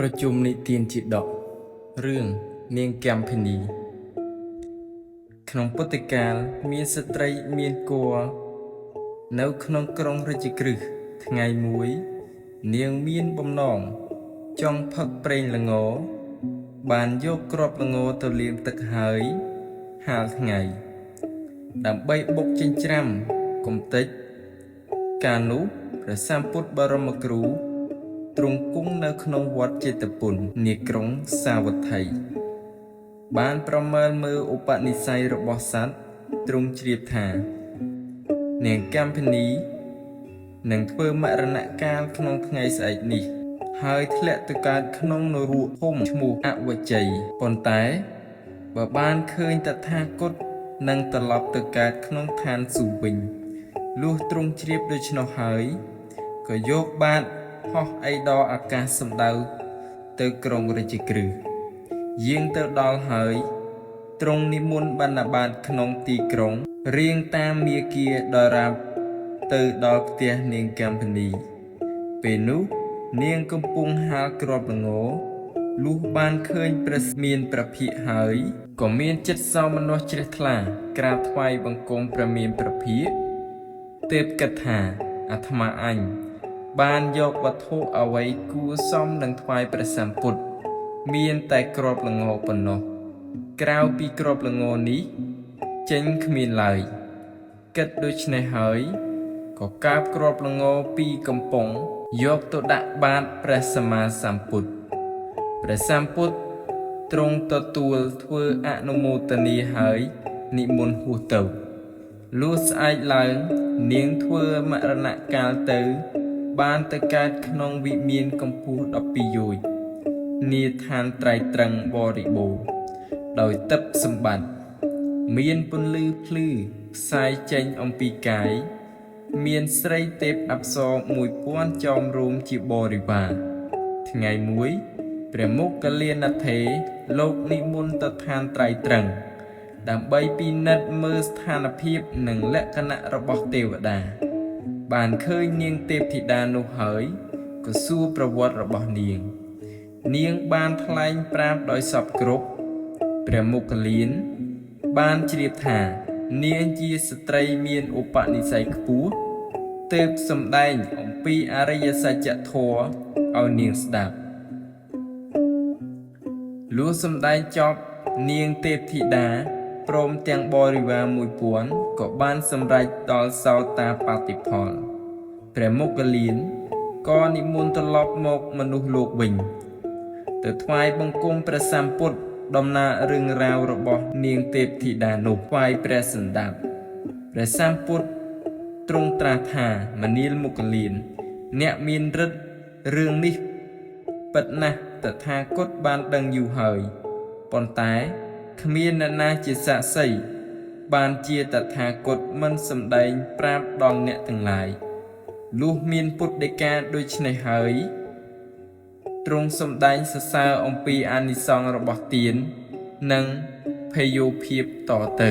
ประชุมนิទានជាដករឿងនាងកាំភិនីក្នុងពុទ្ធកាលមានស្ត្រីមានគភ៌នៅក្នុងក្រុងរាជក្រឹសថ្ងៃមួយនាងមានបំណងចង់ផឹកប្រេងល្ងបានយកគ្រាប់ល្ងទៅលាងទឹកហើយហាលថ្ងៃដើម្បីបុកចិញ្ច្រាំកំទេចកាលនោះព្រះសម្ពុទ្ធបរមគ្រូទ្រង់គង់នៅក្នុងវត្តចេតពុននាក្រុងសាវត្ថីបានប្រមើលមើលឧបនិស្ស័យរបស់សត្វទ្រង់ជ្រាបថានាងកម្ភិនីនឹងធ្វើមរណកាលក្នុងថ្ងៃស្អែកនេះហើយធ្លាក់ទៅកើតក្នុងនរកភូមិឈ្មោះអវជ័យប៉ុន្តែបើបានឃើញតថាគតនឹងត្រឡប់ទៅកើតក្នុងឋានសួគ៌វិញលុះទ្រង់ជ្រាបដូច្នោះហើយក៏យកបាតហោះអីដល់អាកាសសម្ដៅទៅក្រុងរាជក្រឹសយាងទៅដល់ហើយទ្រង់និមន្តបណ្ឌបាតក្នុងទីក្រុងរៀងតាមមាគាដរាបទៅដល់ផ្ទះនាងកម្ភិនីពេលនោះនាងកំពុងហាលគ្រាប់ល្ងលុះបានឃើញព្រះមានព្រះភិក្ខហើយក៏មានចិត្តសោមនស្សជ្រះថ្លាក្រាបថ្វាយបង្គំព្រះមានព្រះភិក្ខទើបគិតថាអាត្មាអញបានយកវត្ថុអ្វីគួរសមនឹងថ្វាយព្រះសម្ពុទ្ធមានតែគ្រាប់ល្ងប៉ុណ្ណោះក្រៅពីគ្រាប់ល្ងនេះចេញគ្មានឡើយគិតដូច្នេះហើយក៏កាបគ្រាប់ល្ងពីរកំប៉ុងយកទៅដាក់បាតព្រះសម្មាសម្ពុទ្ធព្រះសម្ពុទ្ធទ្រង់ទទួលធ្វើអនុមោទនាហើយនិមន្តហួសទៅលុះស្អែកឡើងនាងធ្វើមរណកាលទៅបានទៅកើតក្នុងវិមានកម្ពស់12យោជន៍នាឋានត្រៃត្រឹងបរិបូរណ៍ដោយទឹកសម្បត្តិមានពន្លឺភ្លឺផ្សាយចេញអំពីកាយមានស្រីទេពអប្សរ1000ចោមរោមជាបរិវារថ្ងៃមួយព្រះមុគលានថេរលោកនិមន្តទៅឋានត្រៃត្រឹងដើម្បីពិនិត្យមើលស្ថានភាពនិងលក្ខណៈរបស់ទេវតាបានឃើញនាងទេពធីតានោះហើយក៏សួរប្រវត្តិរបស់នាងបានថ្លែងប្រាប់ដោយសពគ្រប់ព្រះមុគលានបានជ្រាបថានាងជាស្ត្រីមានឧបនិស្ស័យខ្ពស់ទើបសម្ដែងអំពីអរិយសច្ចធម៌ឲ្យនាងស្ដាប់លុះសម្ដែងចប់នាងទេពធីតាព្រមទាំងបរិវារ1000ក៏បានសម្រេចដល់សោតាបតិផលព្រះមុគលានក៏និមន្តត្រឡប់មកមនុស្សលោកវិញទៅថ្វាយបង្គំព្រះសម្ពុទ្ធដំណើររឿងរ៉ាវរបស់នាងទេពធីតានោះថ្វាយព្រះសណ្ដាប់ព្រះសម្ពុទ្ធទ្រង់ត្រាស់ថាមនាលមុគលានអ្នកមានឫទ្ធិរឿងនេះពិតណាស់តថាគតបានដឹងយូរហើយប៉ុន្តែគ្មានអ្នកណាជាសាក្សីបានជាតថាគតមិនសម្ដែងប្រាប់ដល់អ្នកទាំងឡាយលុះមានពុទ្ធដីកាដូច្នេះហើយទ្រង់សម្ដែងសរសើរអំពីអានិសង្សរបស់ទាននិងភយោភាពតទៅ